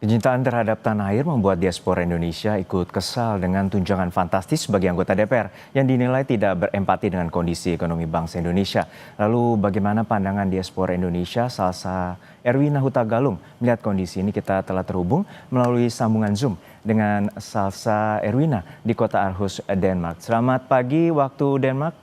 Kecintaan terhadap tanah air membuat diaspora Indonesia ikut kesal dengan tunjangan fantastis bagi anggota DPR yang dinilai tidak berempati dengan kondisi ekonomi bangsa Indonesia. Lalu bagaimana pandangan diaspora Indonesia Salsa Erwina Huta Galung melihat kondisi ini? Kita telah terhubung melalui sambungan Zoom dengan Salsa Erwina di kota Aarhus, Denmark. Selamat pagi waktu Denmark,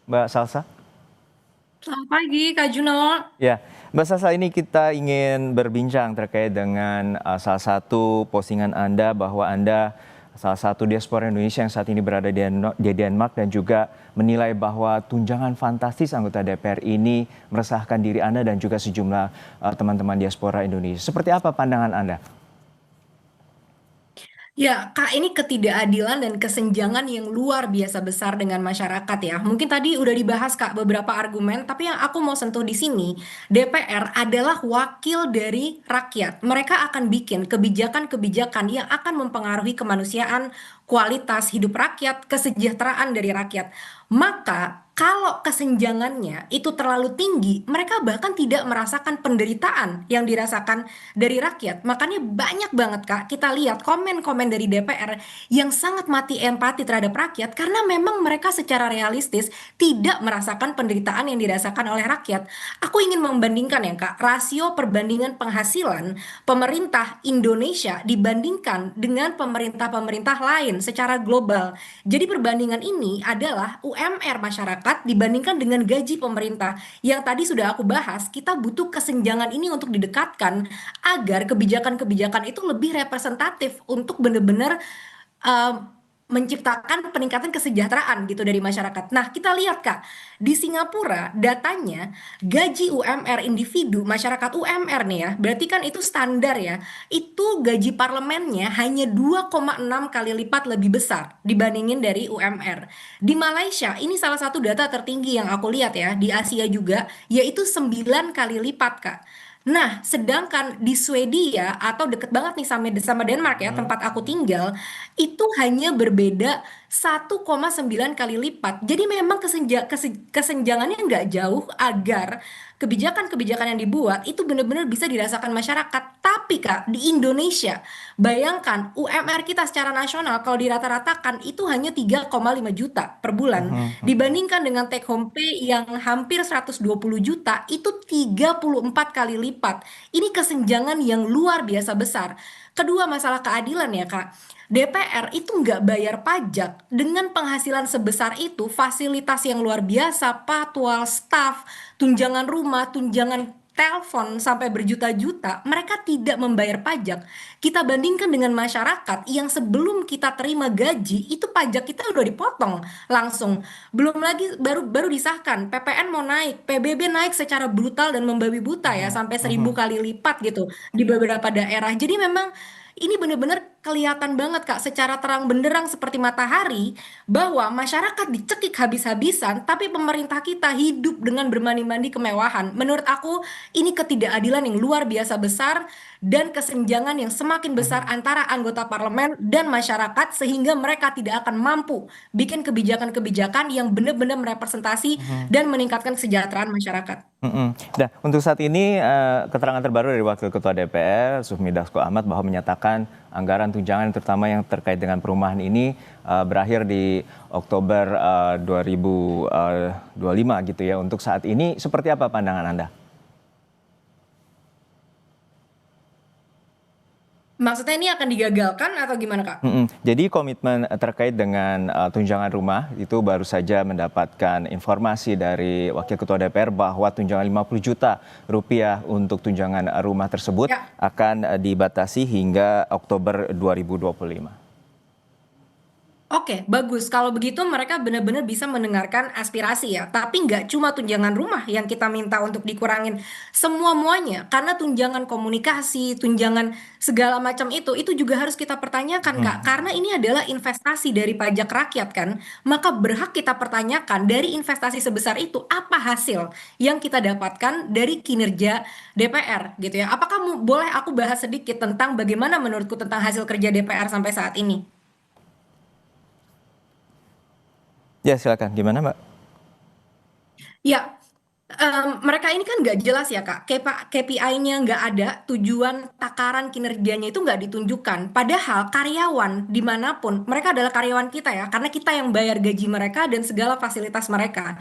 Mbak Salsa. Selamat pagi, Kak Juno. Ya, Mbak Salsa, ini kita ingin berbincang terkait dengan salah satu postingan Anda bahwa Anda salah satu diaspora Indonesia yang saat ini berada di Denmark dan juga menilai bahwa tunjangan fantastis anggota DPR ini meresahkan diri Anda dan juga sejumlah teman-teman diaspora Indonesia. Seperti apa pandangan Anda? Ya, Kak, ini ketidakadilan dan kesenjangan yang luar biasa besar dengan masyarakat ya. Mungkin tadi udah dibahas, Kak, beberapa argumen, tapi yang aku mau sentuh di sini, DPR adalah wakil dari rakyat. Mereka akan bikin kebijakan-kebijakan yang akan mempengaruhi kemanusiaan, kualitas hidup rakyat, kesejahteraan dari rakyat. Maka kalau kesenjangannya itu terlalu tinggi, mereka bahkan tidak merasakan penderitaan yang dirasakan dari rakyat. Makanya banyak banget Kak, kita lihat komen-komen dari DPR yang sangat mati empati terhadap rakyat karena memang mereka secara realistis tidak merasakan penderitaan yang dirasakan oleh rakyat. Aku ingin membandingkan ya Kak, rasio perbandingan penghasilan pemerintah Indonesia dibandingkan dengan pemerintah-pemerintah lain secara global. Jadi perbandingan ini adalah UMR masyarakat dibandingkan dengan gaji pemerintah. Yang tadi sudah aku bahas, kita butuh kesenjangan ini untuk didekatkan agar kebijakan-kebijakan itu lebih representatif untuk benar-benar eh, menciptakan peningkatan kesejahteraan gitu dari masyarakat. Nah, kita lihat Kak, di Singapura datanya gaji UMR individu masyarakat UMR nih ya, berarti kan itu standar ya. Itu gaji parlemennya hanya 2,6 kali lipat lebih besar dibandingin dari UMR. Di Malaysia, ini salah satu data tertinggi yang aku lihat ya, di Asia juga, yaitu 9 kali lipat Kak. Nah, sedangkan di Swedia atau deket banget nih sama Denmark ya, tempat aku tinggal, itu hanya berbeda 1,9 kali lipat. Jadi memang kesenjangannya nggak jauh agar kebijakan-kebijakan yang dibuat itu benar-benar bisa dirasakan masyarakat. Tapi Kak, di Indonesia, bayangkan UMR kita secara nasional kalau dirata-ratakan itu hanya 3,5 juta per bulan. Dibandingkan dengan take home pay yang hampir 120 juta, itu 34 kali lipat. Ini kesenjangan yang luar biasa besar. Kedua, masalah keadilan ya Kak. DPR itu nggak bayar pajak dengan penghasilan sebesar itu, fasilitas yang luar biasa, patwal, staff, tunjangan rumah, tunjangan telepon sampai berjuta-juta, mereka tidak membayar pajak. Kita bandingkan dengan masyarakat yang sebelum kita terima gaji, itu pajak kita udah dipotong langsung. Belum lagi baru baru disahkan, PPN mau naik, PBB naik secara brutal dan membabi buta ya, sampai 1.000 kali lipat gitu di beberapa daerah. Jadi memang ini benar-benar kelihatan banget Kak secara terang benderang seperti matahari bahwa masyarakat dicekik habis-habisan tapi pemerintah kita hidup dengan bermandi-mandi kemewahan. Menurut aku ini ketidakadilan yang luar biasa besar dan kesenjangan yang semakin besar antara anggota parlemen dan masyarakat sehingga mereka tidak akan mampu bikin kebijakan-kebijakan yang benar-benar merepresentasi dan meningkatkan kesejahteraan masyarakat. Nah, untuk saat ini keterangan terbaru dari Wakil Ketua DPR, Sufmi Dasko Ahmad, bahwa menyatakan anggaran tunjangan terutama yang terkait dengan perumahan ini berakhir di Oktober 2025 gitu ya. Untuk saat ini, seperti apa pandangan Anda? Maksudnya ini akan digagalkan atau gimana Kak? Jadi komitmen terkait dengan tunjangan rumah itu baru saja mendapatkan informasi dari Wakil Ketua DPR bahwa tunjangan 50 juta rupiah untuk tunjangan rumah tersebut Ya. akan dibatasi hingga Oktober 2025. Oke, bagus. Kalau begitu mereka benar-benar bisa mendengarkan aspirasi ya. Tapi nggak cuma tunjangan rumah yang kita minta untuk dikurangin. Semua-muanya. Karena tunjangan komunikasi, tunjangan segala macam itu juga harus kita pertanyakan, Kak. Karena ini adalah investasi dari pajak rakyat kan. Maka berhak kita pertanyakan dari investasi sebesar itu, apa hasil yang kita dapatkan dari kinerja DPR gitu ya. Apakah boleh aku bahas sedikit tentang bagaimana menurutku tentang hasil kerja DPR sampai saat ini? Ya silakan, gimana Mbak? Ya, Mereka ini kan nggak jelas ya Kak, KPI-nya nggak ada, tujuan takaran kinerjanya itu nggak ditunjukkan. Padahal karyawan dimanapun, mereka adalah karyawan kita ya, karena kita yang bayar gaji mereka dan segala fasilitas mereka.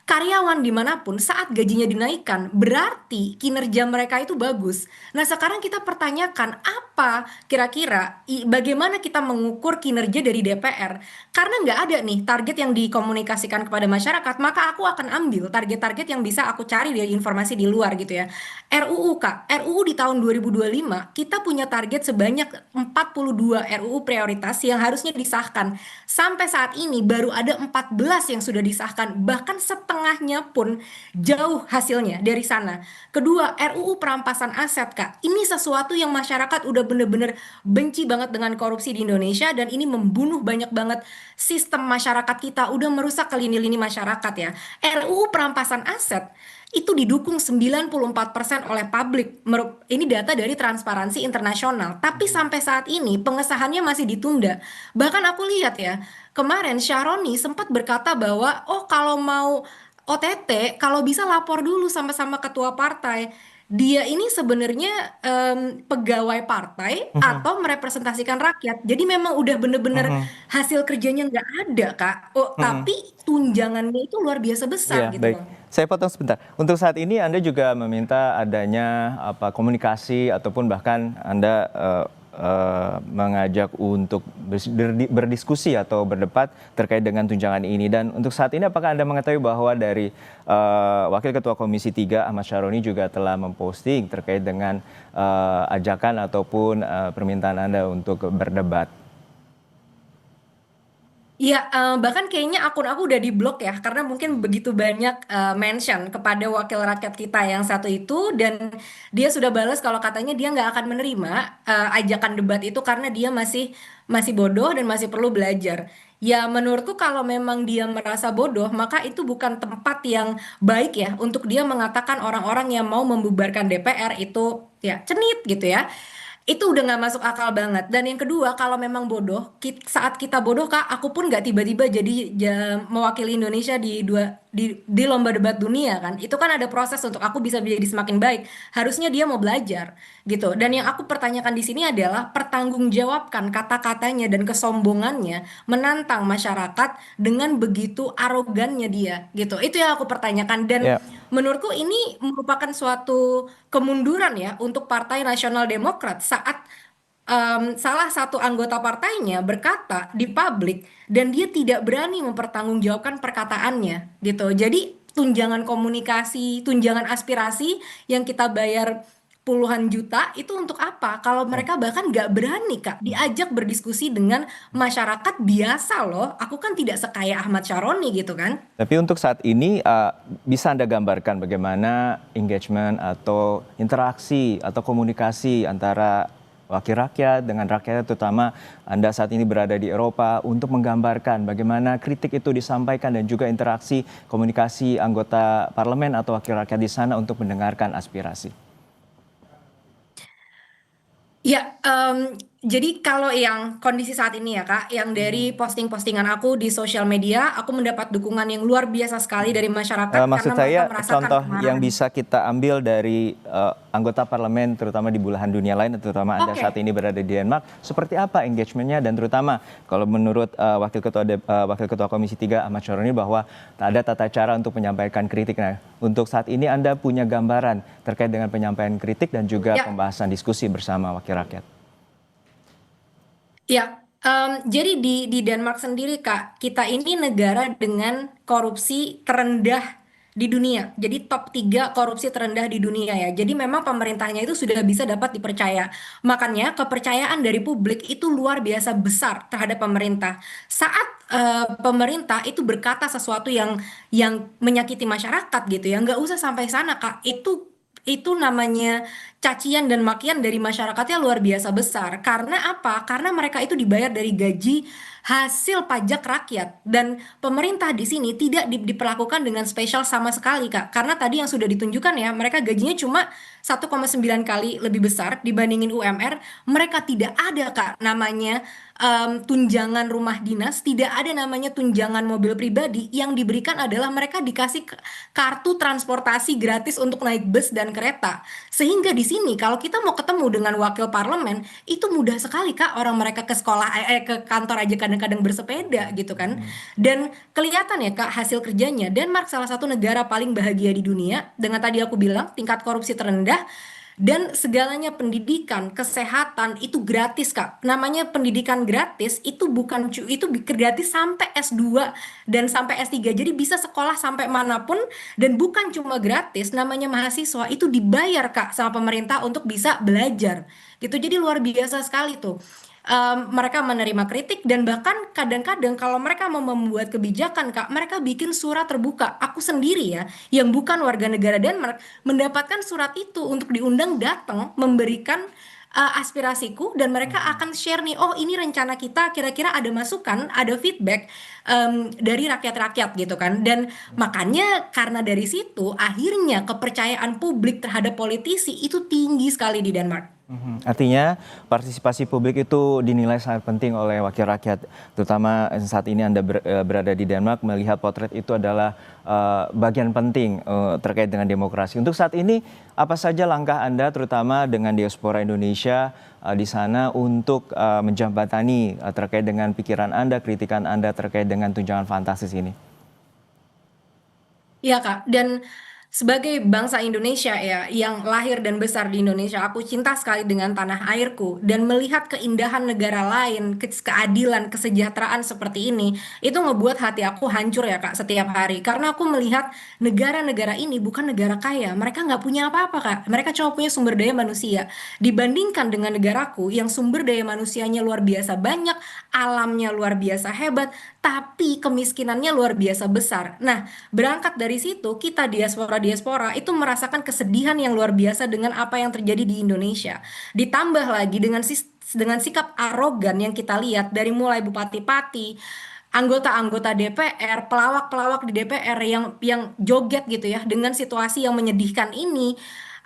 Karyawan dimanapun saat gajinya dinaikkan berarti kinerja mereka itu bagus. Nah sekarang kita pertanyakan apa kira-kira bagaimana kita mengukur kinerja dari DPR? Karena nggak ada nih target yang dikomunikasikan kepada masyarakat, maka aku akan ambil target-target yang bisa aku cari dari informasi di luar gitu ya. RUU Kak, RUU di tahun 2025 kita punya target sebanyak 42 RUU prioritas yang harusnya disahkan. Sampai saat ini baru ada 14 yang sudah disahkan, bahkan setengahnya pun jauh hasilnya dari sana. Kedua, RUU perampasan aset, Kak. Ini sesuatu yang masyarakat udah bener-bener benci banget dengan korupsi di Indonesia dan ini membunuh banyak banget sistem masyarakat kita, udah merusak ke lini-lini masyarakat ya. RUU perampasan aset itu didukung 94% oleh publik. Ini data dari Transparansi Internasional. Tapi sampai saat ini pengesahannya masih ditunda. Bahkan aku lihat ya, kemarin Syaroni sempat berkata bahwa, oh kalau mau OTT, kalau bisa lapor dulu sama-sama ketua partai. Dia ini sebenarnya pegawai partai Mhm, atau merepresentasikan rakyat. Jadi memang udah bener-bener mhm, hasil kerjanya nggak ada, Kak. Oh, mhm. tapi tunjangannya itu luar biasa besar Iya, gitu baik. loh. Saya potong sebentar. Untuk saat ini Anda juga meminta adanya komunikasi ataupun bahkan Anda mengajak untuk berdiskusi atau berdebat terkait dengan tunjangan ini. Dan untuk saat ini apakah Anda mengetahui bahwa dari Wakil Ketua Komisi 3 Ahmad Syaroni juga telah memposting terkait dengan ajakan ataupun permintaan Anda untuk berdebat? Iya, bahkan kayaknya akun aku udah diblok ya, karena mungkin begitu banyak mention kepada wakil rakyat kita yang satu itu, dan dia sudah balas kalau katanya dia nggak akan menerima ajakan debat itu karena dia masih masih bodoh dan masih perlu belajar. Ya, menurutku kalau memang dia merasa bodoh, maka itu bukan tempat yang baik ya untuk dia mengatakan orang-orang yang mau membubarkan DPR itu ya cenit gitu ya. Itu udah nggak masuk akal banget. Dan yang kedua, kalau memang bodoh, saat kita bodoh kak, aku pun nggak tiba-tiba jadi mewakili Indonesia di lomba debat dunia kan. Itu kan ada proses untuk aku bisa menjadi semakin baik. Harusnya dia mau belajar gitu. Dan yang aku pertanyakan di sini adalah pertanggungjawabkan kata-katanya dan kesombongannya menantang masyarakat dengan begitu arogannya dia gitu. Itu yang aku pertanyakan dan Ya. menurutku ini merupakan suatu kemunduran ya untuk Partai Nasional Demokrat saat salah satu anggota partainya berkata di publik dan dia tidak berani mempertanggungjawabkan perkataannya gitu. Jadi tunjangan komunikasi, tunjangan aspirasi yang kita bayar puluhan juta itu untuk apa? Kalau mereka bahkan nggak berani Kak diajak berdiskusi dengan masyarakat biasa loh. Aku kan tidak sekaya Ahmad Syaroni gitu kan. Tapi untuk saat ini bisa Anda gambarkan bagaimana engagement atau interaksi atau komunikasi antara wakil rakyat dengan rakyat, terutama Anda saat ini berada di Eropa, untuk menggambarkan bagaimana kritik itu disampaikan dan juga interaksi komunikasi anggota parlemen atau wakil rakyat di sana untuk mendengarkan aspirasi. Ya, jadi kalau yang kondisi saat ini ya Kak, yang dari posting-postingan aku di sosial media, aku mendapat dukungan yang luar biasa sekali dari masyarakat Maksud karena mereka saya merasakan contoh yang kemarahan. bisa kita ambil dari anggota parlemen terutama di belahan dunia lain, terutama Anda saat Oke, ini berada di Denmark, seperti apa engagementnya dan terutama kalau menurut Wakil Ketua Komisi 3 Ahmad Syaroni bahwa tak ada tata cara untuk menyampaikan kritik. Nah, untuk saat ini Anda punya gambaran terkait dengan penyampaian kritik dan juga ya, pembahasan diskusi bersama wakil rakyat. ya. Jadi di Denmark sendiri Kak, kita ini negara dengan korupsi terendah di dunia. Jadi top 3 korupsi terendah di dunia ya. Jadi memang pemerintahnya itu sudah bisa dapat dipercaya. Makanya kepercayaan dari publik itu luar biasa besar terhadap pemerintah. Saat pemerintah itu berkata sesuatu yang menyakiti masyarakat gitu ya, nggak usah sampai sana Kak. Itu namanya cacian dan makian dari masyarakatnya luar biasa besar. Karena apa? Karena mereka itu dibayar dari gaji hasil pajak rakyat, dan pemerintah di sini tidak diperlakukan dengan spesial sama sekali, Kak. Karena tadi yang sudah ditunjukkan ya, mereka gajinya cuma 1,9 kali lebih besar dibandingin UMR. Mereka tidak ada, Kak, namanya tunjangan rumah dinas, tidak ada namanya tunjangan mobil pribadi. Yang diberikan adalah mereka dikasih kartu transportasi gratis untuk naik bus dan kereta. Sehingga di sini kalau kita mau ketemu dengan wakil parlemen, itu mudah sekali, Kak, orang mereka ke sekolah ke kantor aja kadang-kadang bersepeda gitu kan. Mhm. Dan kelihatan ya, Kak, hasil kerjanya. Denmark salah satu negara paling bahagia di dunia dengan tadi aku bilang tingkat korupsi terendah, dan segalanya pendidikan, kesehatan itu gratis, Kak. Namanya pendidikan gratis itu bukan itu gratis sampai S2 dan sampai S3. Jadi bisa sekolah sampai manapun, dan bukan cuma gratis, namanya mahasiswa itu dibayar, Kak, sama pemerintah untuk bisa belajar. Gitu. Jadi luar biasa sekali tuh. Mereka menerima kritik, dan bahkan kadang-kadang kalau mereka mau membuat kebijakan, Kak, mereka bikin surat terbuka. Aku sendiri ya, yang bukan warga negara Denmark, mendapatkan surat itu untuk diundang datang memberikan aspirasiku, dan mereka Mhm. akan share nih, oh ini rencana kita, kira-kira ada masukan, ada feedback dari rakyat-rakyat gitu kan. Dan makanya karena dari situ akhirnya kepercayaan publik terhadap politisi itu tinggi sekali di Denmark. Mhm. Artinya partisipasi publik itu dinilai sangat penting oleh wakil rakyat, terutama saat ini Anda berada di Denmark, melihat potret itu adalah bagian penting terkait dengan demokrasi. Untuk saat ini, apa saja langkah Anda, terutama dengan diaspora Indonesia di sana, untuk menjembatani terkait dengan pikiran Anda, kritikan Anda terkait dengan tunjangan fantastis ini? Iya, Kak, dan sebagai bangsa Indonesia ya, yang lahir dan besar di Indonesia, aku cinta sekali dengan tanah airku, dan melihat keindahan negara lain, keadilan, kesejahteraan seperti ini, itu ngebuat hati aku hancur ya, Kak, setiap hari. Karena aku melihat negara-negara ini bukan negara kaya, mereka nggak punya apa-apa, Kak. Mereka cuma punya sumber daya manusia. Dibandingkan dengan negaraku yang sumber daya manusianya luar biasa banyak, alamnya luar biasa hebat, tapi kemiskinannya luar biasa besar. Nah, berangkat dari situ, kita diaspora-diaspora itu merasakan kesedihan yang luar biasa dengan apa yang terjadi di Indonesia. Ditambah lagi dengan sikap arogan yang kita lihat dari mulai bupati-pati, anggota-anggota DPR, pelawak-pelawak di DPR yang joget gitu ya dengan situasi yang menyedihkan ini.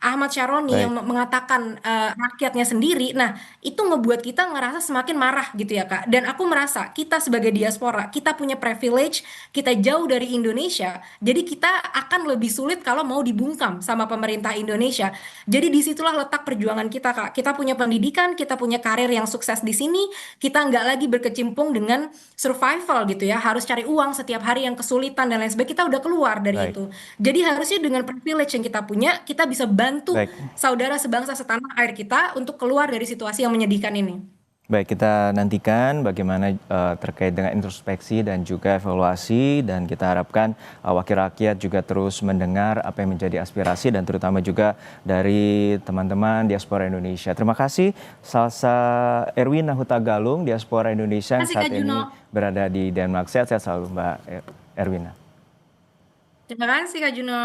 Ahmad Syaroni yang Baik. mengatakan rakyatnya sendiri. Nah, itu ngebuat kita ngerasa semakin marah gitu ya, Kak. Dan aku merasa kita sebagai diaspora, kita punya privilege, kita jauh dari Indonesia. Jadi kita akan lebih sulit kalau mau dibungkam sama pemerintah Indonesia. Jadi disitulah letak perjuangan kita, Kak. Kita punya pendidikan, kita punya karir yang sukses di sini, kita nggak lagi berkecimpung dengan survival gitu ya, harus cari uang setiap hari yang kesulitan dan lain sebagainya. Kita udah keluar dari Baik. itu. Jadi harusnya dengan privilege yang kita punya, kita bisa bantu Baik. saudara sebangsa setanah air kita untuk keluar dari situasi yang menyedihkan ini. Baik, kita nantikan bagaimana terkait dengan introspeksi dan juga evaluasi, dan kita harapkan wakil rakyat juga terus mendengar apa yang menjadi aspirasi dan terutama juga dari teman-teman diaspora Indonesia. Terima kasih Salsa Erwina Hutagalung, diaspora Indonesia Terima yang kasih, saat Kak ini Juno. berada di Denmark. Sehat-sehat selalu Mbak Erwina. Terima kasih, Kak Juno.